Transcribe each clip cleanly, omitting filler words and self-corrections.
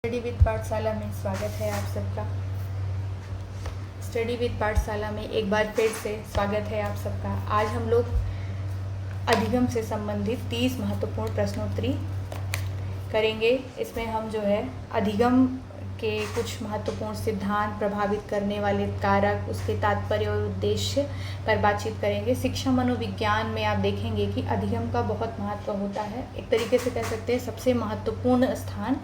Study with पाठशाला में स्वागत है आप सबका। स्टडी विद पाठशाला में एक बार फिर से स्वागत है आप सबका। आज हम लोग अधिगम से संबंधित 30 महत्वपूर्ण प्रश्नोत्तरी करेंगे। इसमें हम जो है अधिगम के कुछ महत्वपूर्ण सिद्धांत, प्रभावित करने वाले कारक, उसके तात्पर्य और उद्देश्य पर बातचीत करेंगे। शिक्षा मनोविज्ञान में आप देखेंगे कि अधिगम का बहुत महत्व होता है। एक तरीके से कह सकते हैं सबसे महत्वपूर्ण स्थान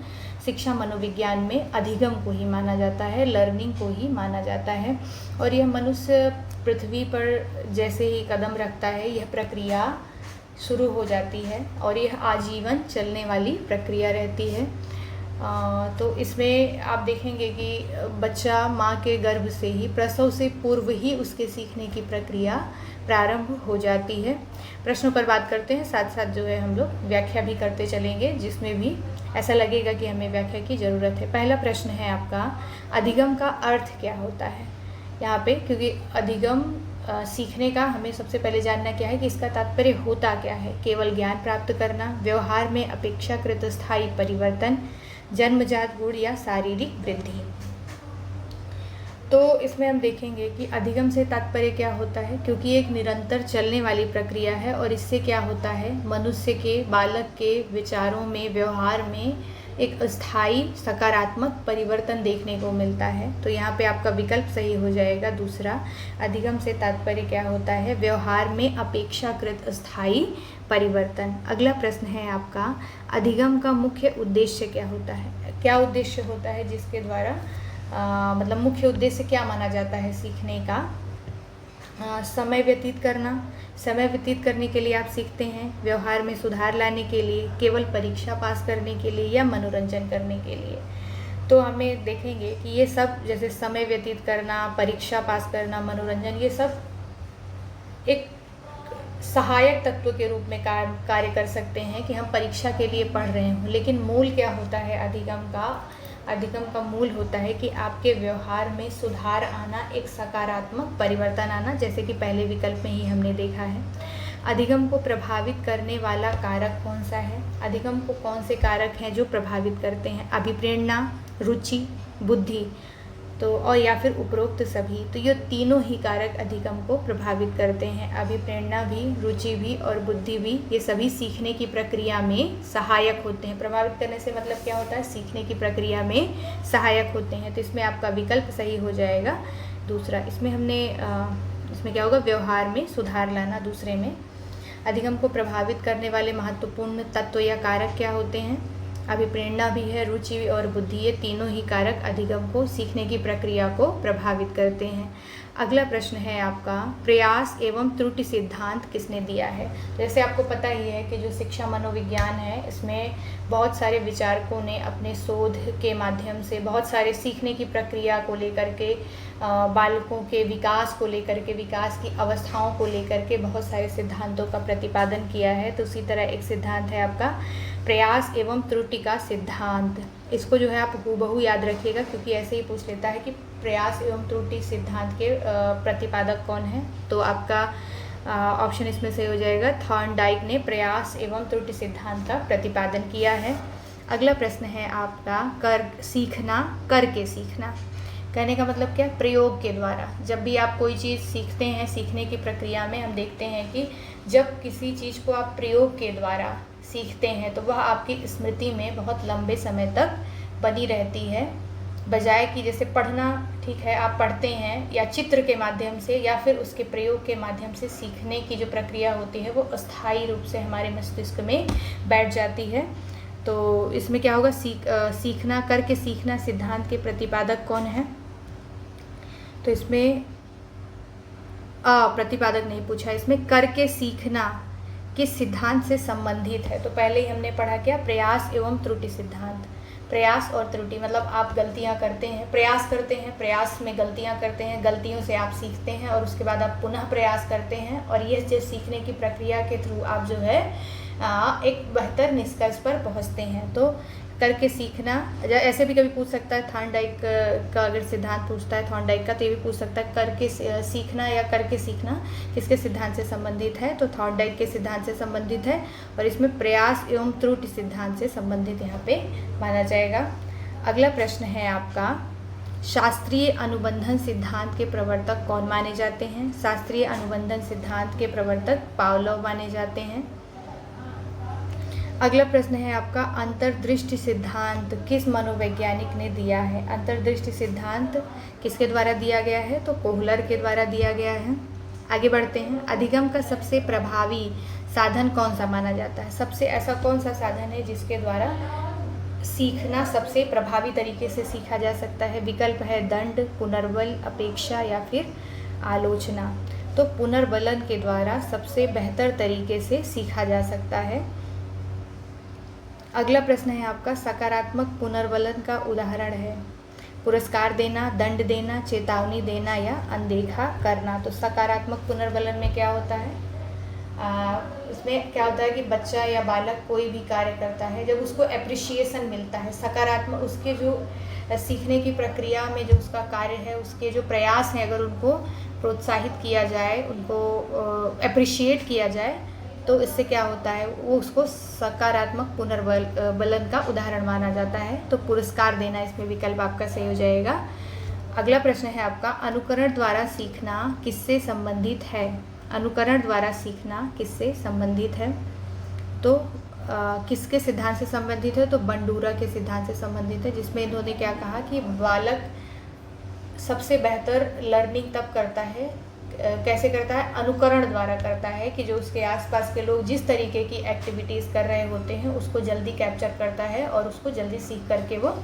शिक्षा मनोविज्ञान में अधिगम को ही माना जाता है, लर्निंग को ही माना जाता है। और यह मनुष्य पृथ्वी पर जैसे ही कदम रखता है यह प्रक्रिया शुरू हो जाती है और यह आजीवन चलने वाली प्रक्रिया रहती है। तो इसमें आप देखेंगे कि बच्चा माँ के गर्भ से ही, प्रसव से पूर्व ही उसके सीखने की प्रक्रिया प्रारंभ हो जाती है। प्रश्नों पर बात करते हैं, साथ साथ जो है हम लोग व्याख्या भी करते चलेंगे, जिसमें भी ऐसा लगेगा कि हमें व्याख्या की ज़रूरत है। पहला प्रश्न है आपका, अधिगम का अर्थ क्या होता है? यहाँ पे क्योंकि अधिगम सीखने का हमें सबसे पहले जानना क्या है कि इसका तात्पर्य होता क्या है। केवल ज्ञान प्राप्त करना, व्यवहार में अपेक्षाकृत स्थायी परिवर्तन, जन्मजात गुण या शारीरिक वृद्धि। तो इसमें हम देखेंगे कि अधिगम से तात्पर्य क्या होता है, क्योंकि एक निरंतर चलने वाली प्रक्रिया है और इससे क्या होता है, मनुष्य के, बालक के विचारों में, व्यवहार में एक स्थायी सकारात्मक परिवर्तन देखने को मिलता है। तो यहाँ पे आपका विकल्प सही हो जाएगा दूसरा। अधिगम से तात्पर्य क्या होता है, व्यवहार में अपेक्षाकृत स्थायी परिवर्तन। अगला प्रश्न है आपका, अधिगम का मुख्य उद्देश्य क्या होता है? क्या उद्देश्य होता है जिसके द्वारा मतलब मुख्य उद्देश्य क्या माना जाता है सीखने का? समय व्यतीत करना। समय व्यतीत करने के लिए आप सीखते हैं, व्यवहार में सुधार लाने के लिए, केवल परीक्षा पास करने के लिए या मनोरंजन करने के लिए। तो हमें देखेंगे कि ये सब, जैसे समय व्यतीत करना, परीक्षा पास करना, मनोरंजन, ये सब एक सहायक तत्व के रूप में कार्य कर सकते हैं कि हम परीक्षा के लिए पढ़ रहे हों। लेकिन मूल क्या होता है अधिगम का? अधिगम का मूल होता है कि आपके व्यवहार में सुधार आना, एक सकारात्मक परिवर्तन आना, जैसे कि पहले विकल्प में ही हमने देखा है। अधिगम को प्रभावित करने वाला कारक कौन सा है? अधिगम को कौन से कारक हैं जो प्रभावित करते हैं? अभिप्रेरणा, रुचि, बुद्धि, तो और या फिर उपरोक्त सभी। तो ये तीनों ही कारक अधिगम को प्रभावित करते हैं। अभिप्रेरणा भी, रुचि भी और बुद्धि भी, ये सभी सीखने की प्रक्रिया में सहायक होते हैं। प्रभावित करने से मतलब क्या होता है, सीखने की प्रक्रिया में सहायक होते हैं। तो इसमें आपका विकल्प सही हो जाएगा दूसरा। इसमें हमने इसमें क्या होगा, व्यवहार में सुधार लाना दूसरे में। अधिगम को प्रभावित करने वाले महत्वपूर्ण तत्व या कारक क्या होते हैं? अभिप्रेरणा भी है, रुचि और बुद्धि, ये तीनों ही कारक अधिगम को, सीखने की प्रक्रिया को प्रभावित करते हैं। अगला प्रश्न है आपका, प्रयास एवं त्रुटि सिद्धांत किसने दिया है? जैसे आपको पता ही है कि जो शिक्षा मनोविज्ञान है, इसमें बहुत सारे विचारकों ने अपने शोध के माध्यम से बहुत सारे सीखने की प्रक्रिया को लेकर के, बालकों के विकास को लेकर के, विकास की अवस्थाओं को लेकर के बहुत सारे सिद्धांतों का प्रतिपादन किया है। तो उसी तरह एक सिद्धांत है आपका प्रयास एवं त्रुटि का सिद्धांत। इसको जो है आप हूबहू याद रखिएगा, क्योंकि ऐसे ही पूछ लेता है कि प्रयास एवं त्रुटि सिद्धांत के प्रतिपादक कौन है। तो आपका ऑप्शन इसमें से हो जाएगा, थॉर्नडाइक ने प्रयास एवं त्रुटि सिद्धांत का प्रतिपादन किया है। अगला प्रश्न है आपका, करके सीखना। कहने का मतलब क्या? प्रयोग के द्वारा। जब भी आप कोई चीज़ सीखते हैं, सीखने की प्रक्रिया में हम देखते हैं कि जब किसी चीज़ को आप प्रयोग के द्वारा सीखते हैं तो वह आपकी स्मृति में बहुत लंबे समय तक बनी रहती है, बजाय कि जैसे पढ़ना, ठीक है आप पढ़ते हैं या चित्र के माध्यम से या फिर उसके प्रयोग के माध्यम से सीखने की जो प्रक्रिया होती है वो अस्थायी रूप से हमारे मस्तिष्क में बैठ जाती है। तो इसमें क्या होगा, सीखना, करके सीखना सिद्धांत के प्रतिपादक कौन है? तो इसमें प्रतिपादक नहीं पूछा, इसमें करके सीखना किस सिद्धांत से संबंधित है? तो पहले ही हमने पढ़ा क्या, प्रयास एवं त्रुटि सिद्धांत। प्रयास और त्रुटि मतलब आप गलतियां करते हैं, प्रयास करते हैं, प्रयास में गलतियां करते हैं, गलतियों से आप सीखते हैं और उसके बाद आप पुनः प्रयास करते हैं और ये जो सीखने की प्रक्रिया के थ्रू आप जो है एक बेहतर निष्कर्ष पर पहुंचते हैं। तो करके सीखना, ऐसे भी कभी पूछ सकता है, थॉर्नडाइक का अगर सिद्धांत पूछता है थॉर्नडाइक का, तो ये भी पूछ सकता है करके सीखना या करके सीखना किसके सिद्धांत से संबंधित है? तो थॉर्नडाइक के सिद्धांत से संबंधित है और इसमें प्रयास एवं त्रुटि सिद्धांत से संबंधित यहाँ पे माना जाएगा। अगला प्रश्न है आपका, शास्त्रीय अनुबंधन सिद्धांत के प्रवर्तक कौन माने जाते हैं? शास्त्रीय अनुबंधन सिद्धांत के प्रवर्तक पावलोव माने जाते हैं। अगला प्रश्न है आपका, अंतर्दृष्टि सिद्धांत किस मनोवैज्ञानिक ने दिया है? अंतर्दृष्टि सिद्धांत किसके द्वारा दिया गया है? तो कोहलर के द्वारा दिया गया है। आगे बढ़ते हैं, अधिगम का सबसे प्रभावी साधन कौन सा माना जाता है? सबसे ऐसा कौन सा साधन है जिसके द्वारा सीखना सबसे प्रभावी तरीके से सीखा जा सकता है? विकल्प है दंड, पुनर्बल, अपेक्षा या फिर आलोचना। तो पुनर्बलन के द्वारा सबसे बेहतर तरीके से सीखा जा सकता है। अगला प्रश्न है आपका, सकारात्मक पुनर्बलन का उदाहरण है? पुरस्कार देना, दंड देना, चेतावनी देना या अनदेखा करना। तो सकारात्मक पुनर्बलन में क्या होता है? इसमें क्या होता है कि बच्चा या बालक कोई भी कार्य करता है, जब उसको एप्रिशिएशन मिलता है, सकारात्मक उसके जो सीखने की प्रक्रिया में जो उसका कार्य है, उसके जो प्रयास हैं, अगर उनको प्रोत्साहित किया जाए, उनको एप्रिशिएट किया जाए, तो इससे क्या होता है, वो उसको सकारात्मक पुनर्बलन का उदाहरण माना जाता है। तो पुरस्कार देना इसमें विकल्प आपका सही हो जाएगा। अगला प्रश्न है आपका, अनुकरण द्वारा सीखना किससे संबंधित है? अनुकरण द्वारा सीखना किससे संबंधित है? तो किसके सिद्धांत से संबंधित है? तो बंडूरा के सिद्धांत से संबंधित है, जिसमें इन्होंने क्या कहा कि बालक सबसे बेहतर लर्निंग तब करता है, कैसे करता है? अनुकरण द्वारा करता है, कि जो उसके आसपास के लोग जिस तरीके की एक्टिविटीज़ कर रहे होते हैं उसको जल्दी कैप्चर करता है और उसको जल्दी सीख करके वो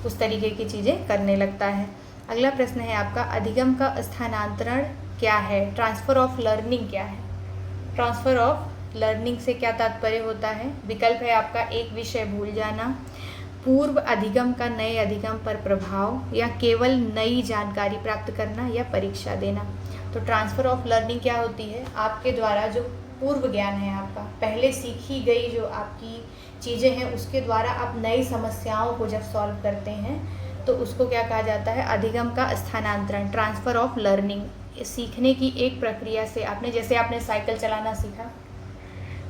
उस तरीके की चीज़ें करने लगता है। अगला प्रश्न है आपका, अधिगम का स्थानांतरण क्या है? ट्रांसफ़र ऑफ लर्निंग क्या है? ट्रांसफ़र ऑफ लर्निंग से क्या तात्पर्य होता है? विकल्प है आपका, एक विषय भूल जाना, पूर्व अधिगम का नए अधिगम पर प्रभाव, या केवल नई जानकारी प्राप्त करना, या परीक्षा देना। तो ट्रांसफ़र ऑफ लर्निंग क्या होती है? आपके द्वारा जो पूर्व ज्ञान है आपका, पहले सीखी गई जो आपकी चीज़ें हैं, उसके द्वारा आप नई समस्याओं को जब सॉल्व करते हैं तो उसको क्या कहा जाता है? अधिगम का स्थानांतरण, ट्रांसफ़र ऑफ लर्निंग। सीखने की एक प्रक्रिया से जैसे आपने साइकिल चलाना सीखा,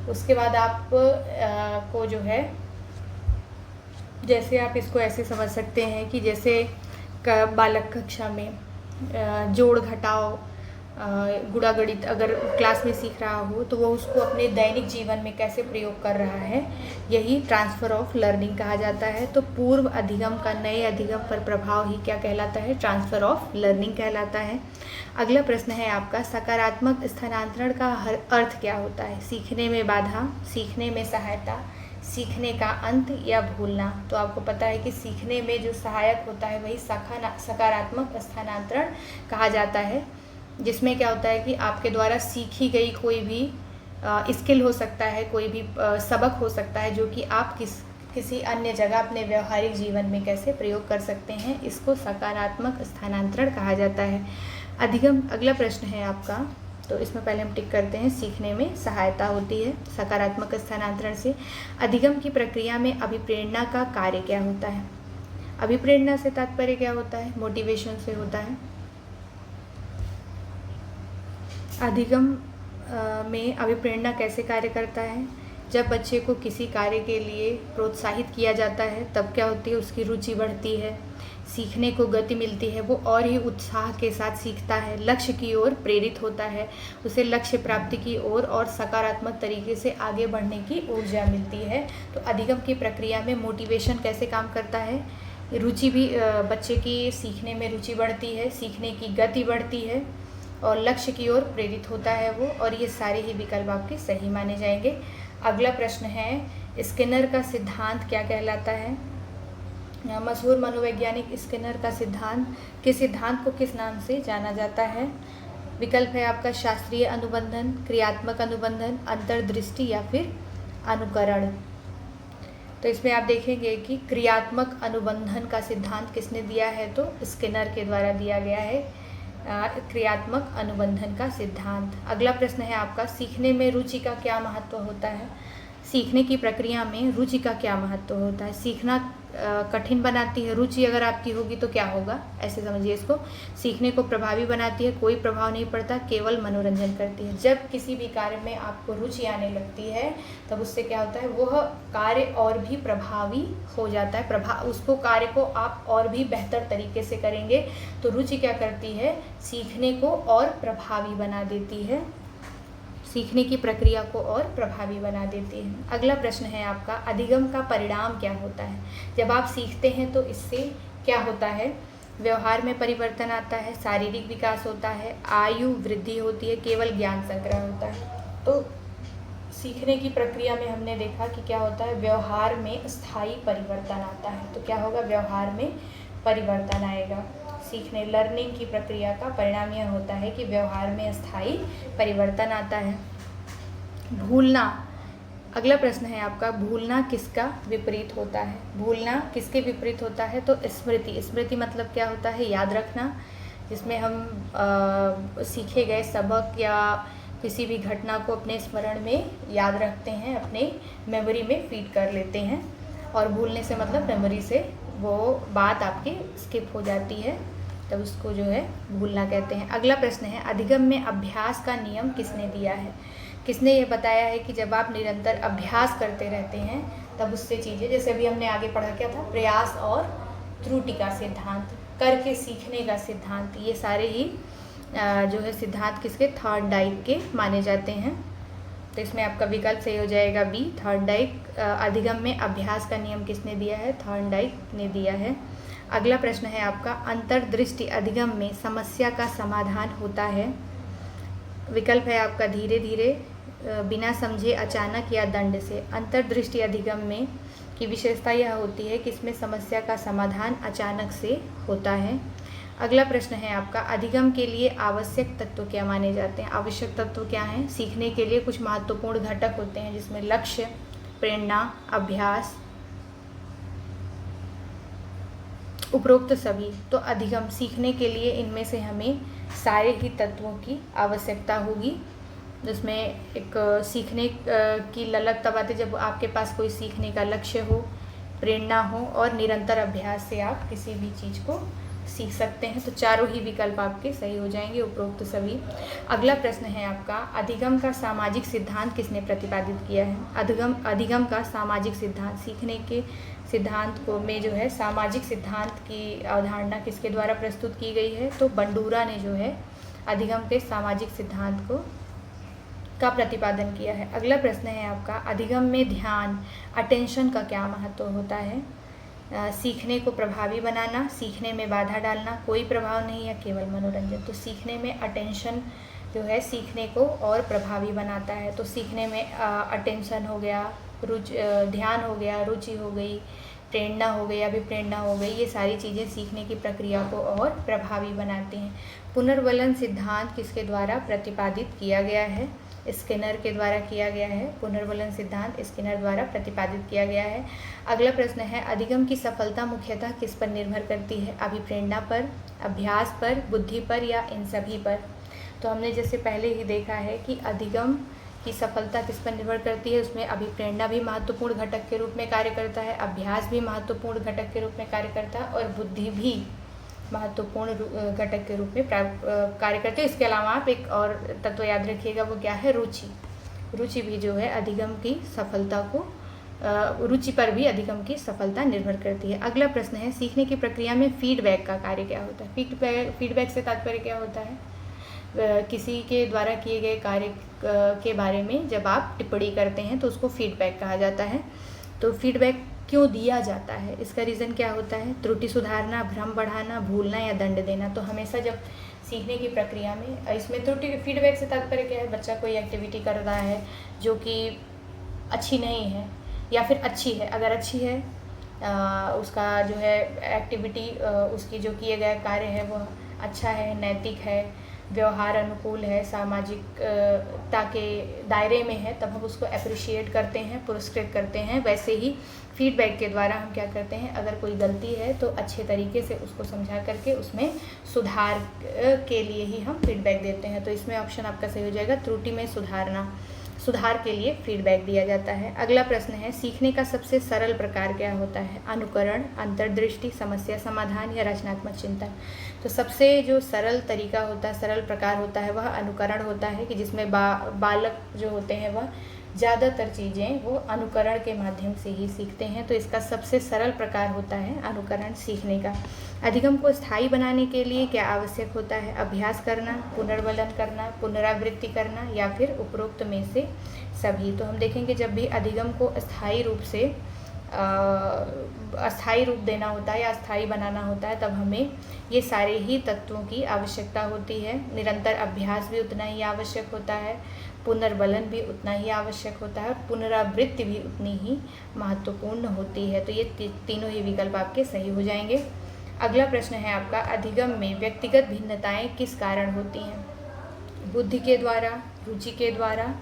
उसके बाद आप को जो है, जैसे आप इसको ऐसे समझ सकते हैं कि जैसे बालक कक्षा में जोड़ घटाव, गुणा गणित अगर क्लास में सीख रहा हो तो वो उसको अपने दैनिक जीवन में कैसे प्रयोग कर रहा है, यही ट्रांसफ़र ऑफ लर्निंग कहा जाता है। तो पूर्व अधिगम का नए अधिगम पर प्रभाव ही क्या कहलाता है? ट्रांसफ़र ऑफ लर्निंग कहलाता है। अगला प्रश्न है आपका, सकारात्मक स्थानांतरण का अर्थ क्या होता है? सीखने में बाधा, सीखने में सहायता, सीखने का अंत या भूलना। तो आपको पता है कि सीखने में जो सहायक होता है वही सकारात्मक स्थानांतरण कहा जाता है, जिसमें क्या होता है कि आपके द्वारा सीखी गई कोई भी स्किल हो सकता है, कोई भी सबक हो सकता है, जो कि आप किसी अन्य जगह अपने व्यवहारिक जीवन में कैसे प्रयोग कर सकते हैं, इसको सकारात्मक स्थानांतरण कहा जाता है। अधिगम, अगला प्रश्न है आपका, तो इसमें पहले हम टिक करते हैं, सीखने में सहायता होती है सकारात्मक स्थानांतरण से। अधिगम की प्रक्रिया में अभिप्रेरणा का कार्य क्या होता है? अभिप्रेरणा से तात्पर्य क्या होता है? मोटिवेशन से होता है। अधिगम में अभिप्रेरणा कैसे कार्य करता है? जब बच्चे को किसी कार्य के लिए प्रोत्साहित किया जाता है तब क्या होती है? उसकी रुचि बढ़ती है, सीखने को गति मिलती है, वो और ही उत्साह के साथ सीखता है, लक्ष्य की ओर प्रेरित होता है, उसे लक्ष्य प्राप्ति की ओर और सकारात्मक तरीके से आगे बढ़ने की ऊर्जा मिलती है। तो अधिगम की प्रक्रिया में मोटिवेशन कैसे काम करता है? रुचि भी, बच्चे की सीखने में रुचि बढ़ती है, सीखने की गति बढ़ती है और लक्ष्य की ओर प्रेरित होता है वो, और ये सारे ही विकल्प आपके सही माने जाएंगे। अगला प्रश्न है, स्किनर का सिद्धांत क्या कहलाता है? मशहूर मनोवैज्ञानिक स्किनर का सिद्धांत को किस नाम से जाना जाता है? विकल्प है आपका, शास्त्रीय अनुबंधन, क्रियात्मक अनुबंधन, अंतर्दृष्टि या फिर अनुकरण। तो इसमें आप देखेंगे कि क्रियात्मक अनुबंधन का सिद्धांत किसने दिया है? तो स्किनर के द्वारा दिया गया है क्रियात्मक अनुबंधन का सिद्धांत। अगला प्रश्न है आपका, सीखने में रुचि का क्या महत्व होता है? सीखने की प्रक्रिया में रुचि का क्या महत्व होता है। सीखना कठिन बनाती है, रुचि अगर आपकी होगी तो क्या होगा, ऐसे समझिए इसको। सीखने को प्रभावी बनाती है, कोई प्रभाव नहीं पड़ता, केवल मनोरंजन करती है। जब किसी भी कार्य में आपको रुचि आने लगती है तब उससे क्या होता है, वह कार्य और भी प्रभावी हो जाता है। उसको कार्य को आप और भी बेहतर तरीके से करेंगे। तो रुचि क्या करती है, सीखने को और प्रभावी बना देती है, सीखने की प्रक्रिया को और प्रभावी बना देती है। अगला प्रश्न है आपका, अधिगम का परिणाम क्या होता है। जब आप सीखते हैं तो इससे क्या होता है, व्यवहार में परिवर्तन आता है, शारीरिक विकास होता है, आयु वृद्धि होती है, केवल ज्ञान संग्रह होता है। तो सीखने की प्रक्रिया में हमने देखा कि क्या होता है, व्यवहार में स्थायी परिवर्तन आता है। तो क्या होगा, व्यवहार में परिवर्तन आएगा। सीखने लर्निंग की प्रक्रिया का परिणाम यह होता है कि व्यवहार में स्थायी परिवर्तन आता है। भूलना, अगला प्रश्न है आपका, भूलना किसका विपरीत होता है। भूलना किसके विपरीत होता है, तो स्मृति। स्मृति मतलब क्या होता है, याद रखना, जिसमें हम सीखे गए सबक या किसी भी घटना को अपने स्मरण में याद रखते हैं, अपने मेमोरी में फीड कर लेते हैं। और भूलने से मतलब मेमोरी से वो बात आपकी स्किप हो जाती है, तब उसको जो है भूलना कहते हैं। अगला प्रश्न है, अधिगम में अभ्यास का नियम किसने दिया है। किसने ये बताया है कि जब आप निरंतर अभ्यास करते रहते हैं तब उससे चीज़ें, जैसे अभी हमने आगे पढ़ा क्या था, प्रयास और त्रुटि का सिद्धांत, करके सीखने का सिद्धांत, ये सारे ही जो है सिद्धांत किसके, थॉर्नडाइक के माने जाते हैं। तो इसमें आपका विकल्प सही हो जाएगा बी, थॉर्नडाइक। अधिगम में अभ्यास का नियम किसने दिया है, थॉर्नडाइक ने दिया है। अगला प्रश्न है आपका, अंतर्दृष्टि अधिगम में समस्या का समाधान होता है। विकल्प है आपका धीरे धीरे, बिना समझे, अचानक या दंड से। अंतर्दृष्टि अधिगम में की विशेषता यह होती है कि इसमें समस्या का समाधान अचानक से होता है। अगला प्रश्न है आपका, अधिगम के लिए आवश्यक तत्व क्या माने जाते हैं। आवश्यक तत्व क्या हैं, सीखने के लिए कुछ महत्वपूर्ण घटक होते हैं जिसमें लक्ष्य, प्रेरणा, अभ्यास, उपरोक्त सभी। तो अधिगम सीखने के लिए इनमें से हमें सारे ही तत्वों की आवश्यकता होगी, जिसमें एक सीखने की ललक तब आती है जब आपके पास कोई सीखने का लक्ष्य हो, प्रेरणा हो और निरंतर अभ्यास से आप किसी भी चीज़ को सीख सकते हैं। तो चारों ही विकल्प आपके सही हो जाएंगे, उपरोक्त सभी। अगला प्रश्न है आपका, अधिगम का सामाजिक सिद्धांत किसने प्रतिपादित किया है। अधिगम का सामाजिक सिद्धांत, सीखने के सिद्धांत को में जो है सामाजिक सिद्धांत की अवधारणा किसके द्वारा प्रस्तुत की गई है, तो बंडूरा ने जो है अधिगम के सामाजिक सिद्धांत का प्रतिपादन किया है। अगला प्रश्न है आपका, अधिगम में ध्यान, अटेंशन का क्या महत्व होता है। सीखने को प्रभावी बनाना, सीखने में बाधा डालना, कोई प्रभाव नहीं या केवल मनोरंजन। तो सीखने में अटेंशन जो है सीखने को और प्रभावी बनाता है। तो सीखने में अटेंशन हो गया, ध्यान हो गया, रुचि हो गई, प्रेरणा हो गई, अभिप्रेरणा हो गई, ये सारी चीज़ें सीखने की प्रक्रिया को और प्रभावी बनाती हैं। पुनर्वलन सिद्धांत किसके द्वारा प्रतिपादित किया गया है, स्किनर के द्वारा किया गया है। पुनर्वलन सिद्धांत स्किनर द्वारा प्रतिपादित किया गया है। अगला प्रश्न है, अधिगम की सफलता मुख्यतः किस पर निर्भर करती है, अभिप्रेरणा पर, अभ्यास पर, बुद्धि पर या इन सभी पर। तो हमने जैसे पहले ही देखा है कि अधिगम की सफलता किस पर निर्भर करती है, उसमें अभिप्रेरणा भी महत्वपूर्ण घटक के रूप में कार्य करता है, अभ्यास भी महत्वपूर्ण घटक के रूप में कार्य करता है और बुद्धि भी महत्वपूर्ण घटक के रूप में कार्य करते हैं। इसके अलावा आप एक और तत्व याद रखिएगा, वो क्या है, रुचि। रुचि भी जो है अधिगम की सफलता को, रुचि पर भी अधिगम की सफलता निर्भर करती है। अगला प्रश्न है, सीखने की प्रक्रिया में फीडबैक का कार्य क्या होता है। फीडबैक से तात्पर्य क्या होता है, किसी के द्वारा किए गए कार्य के बारे में जब आप टिप्पणी करते हैं तो उसको फीडबैक कहा जाता है। तो फीडबैक क्यों दिया जाता है, इसका रीज़न क्या होता है, त्रुटि सुधारना, भ्रम बढ़ाना, भूलना या दंड देना। तो हमेशा जब सीखने की प्रक्रिया में, इसमें त्रुटि, फीडबैक से तात्पर्य क्या है, बच्चा कोई एक्टिविटी कर रहा है जो कि अच्छी नहीं है या फिर अच्छी है, अगर अच्छी है उसका जो है एक्टिविटी, उसकी जो किए गए कार्य है वो अच्छा है, नैतिक है, व्यवहार अनुकूल है, सामाजिकता के दायरे में है, तब हम उसको अप्रिशिएट करते हैं, पुरस्कृत करते हैं। वैसे ही फीडबैक के द्वारा हम क्या करते हैं, अगर कोई गलती है तो अच्छे तरीके से उसको समझा करके उसमें सुधार के लिए ही हम फीडबैक देते हैं। तो इसमें ऑप्शन आपका सही हो जाएगा, त्रुटि में सुधारना। सुधार के लिए फीडबैक दिया जाता है। अगला प्रश्न है, सीखने का सबसे सरल प्रकार क्या होता है? अनुकरण, अंतर्दृष्टि, समस्या समाधान या रचनात्मक चिंतन। तो सबसे जो सरल तरीका होता है, सरल प्रकार होता है, वह अनुकरण होता है कि जिसमें बालक जो होते हैं वह ज़्यादातर चीज़ें वो अनुकरण के माध्यम से ही सीखते हैं। तो इसका सबसे सरल प्रकार होता है अनुकरण सीखने का। अधिगम को स्थायी बनाने के लिए क्या आवश्यक होता है? अभ्यास करना, पुनर्वलन करना, पुनरावृत्ति करना या फिर उपरोक्त में से सभी। तो हम देखेंगे जब भी अधिगम को अस्थायी रूप देना होता है या अस्थायी बनाना होता है, तब हमें ये सारे ही तत्वों की आवश्यकता होती है। निरंतर अभ्यास भी उतना ही आवश्यक होता है, पुनर्वलन भी उतना ही आवश्यक होता है और पुनरावृत्ति भी उतनी ही महत्वपूर्ण होती है। तो ये तीनों ही विकल्प आपके सही हो जाएंगे। अगला प्रश्न है आपका, अधिगम में व्यक्तिगत भिन्नताएं किस कारण होती हैं? बुद्धि के द्वारा, रुचि के द्वारा,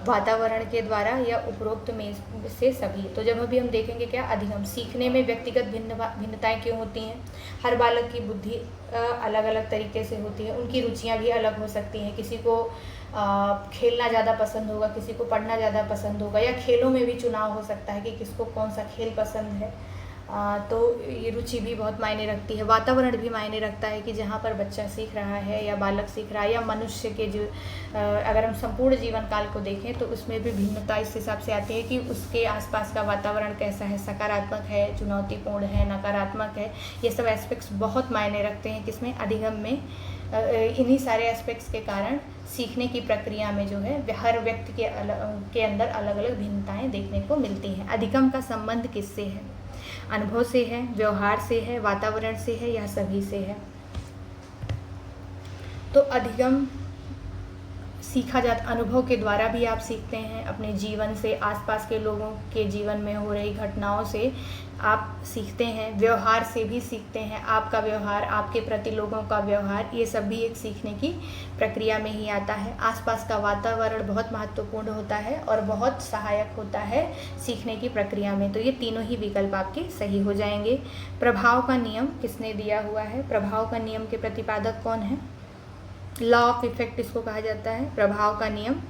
वातावरण के द्वारा या उपरोक्त में से सभी। तो जब अभी हम देखेंगे क्या अधिगम सीखने में व्यक्तिगत भिन्नताएं क्यों होती हैं? हर बालक की बुद्धि अलग अलग तरीके से होती है, उनकी रुचियां भी अलग हो सकती हैं। किसी को खेलना ज़्यादा पसंद होगा, किसी को पढ़ना ज़्यादा पसंद होगा, या खेलों में भी चुनाव हो सकता है कि किसको कौन सा खेल पसंद है। तो ये रुचि भी बहुत मायने रखती है। वातावरण भी मायने रखता है कि जहाँ पर बच्चा सीख रहा है या बालक सीख रहा है या मनुष्य के जो अगर हम संपूर्ण जीवन काल को देखें तो उसमें भी भिन्नता इस हिसाब से आती है कि उसके आसपास का वातावरण कैसा है, सकारात्मक है, चुनौतीपूर्ण है, नकारात्मक है। ये सब एस्पेक्ट्स बहुत मायने रखते हैं किसमें? अधिगम में। इन्हीं सारे एस्पेक्ट्स के कारण सीखने की प्रक्रिया में जो है हर व्यक्ति के अंदर अलग अलग भिन्नताएं देखने को मिलती हैं। अधिगम का संबंध किससे है? अनुभव से है, व्यवहार से है, वातावरण से है या सभी से है? तो अधिगम सीखा जाता, अनुभव के द्वारा भी आप सीखते हैं, अपने जीवन से, आसपास के लोगों के जीवन में हो रही घटनाओं से आप सीखते हैं, व्यवहार से भी सीखते हैं। आपका व्यवहार, आपके प्रति लोगों का व्यवहार, ये सब भी एक सीखने की प्रक्रिया में ही आता है। आसपास का वातावरण बहुत महत्वपूर्ण होता है और बहुत सहायक होता है सीखने की प्रक्रिया में। तो ये तीनों ही विकल्प आपके सही हो जाएंगे। प्रभाव का नियम किसने दिया हुआ है? प्रभाव का नियम के प्रतिपादक कौन है? लॉ ऑफ इफेक्ट इसको कहा जाता है। प्रभाव का नियम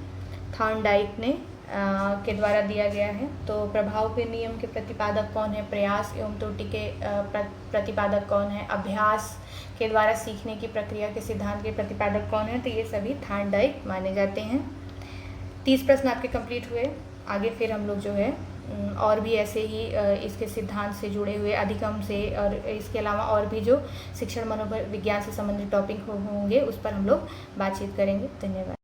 थॉर्नडाइक ने के द्वारा दिया गया है। तो प्रभाव के नियम के प्रतिपादक कौन है? प्रयास एवं त्रुटि के प्रतिपादक कौन है? अभ्यास के द्वारा सीखने की प्रक्रिया के सिद्धांत के प्रतिपादक कौन है? तो ये सभी थॉर्नडाइक माने जाते हैं। 30 प्रश्न आपके कंप्लीट हुए। आगे फिर हम लोग जो है और भी ऐसे ही इसके सिद्धांत से जुड़े हुए, अधिगम से और इसके अलावा और भी जो शिक्षण मनोविज्ञान से संबंधित टॉपिक होंगे उस पर हम लोग बातचीत करेंगे। धन्यवाद।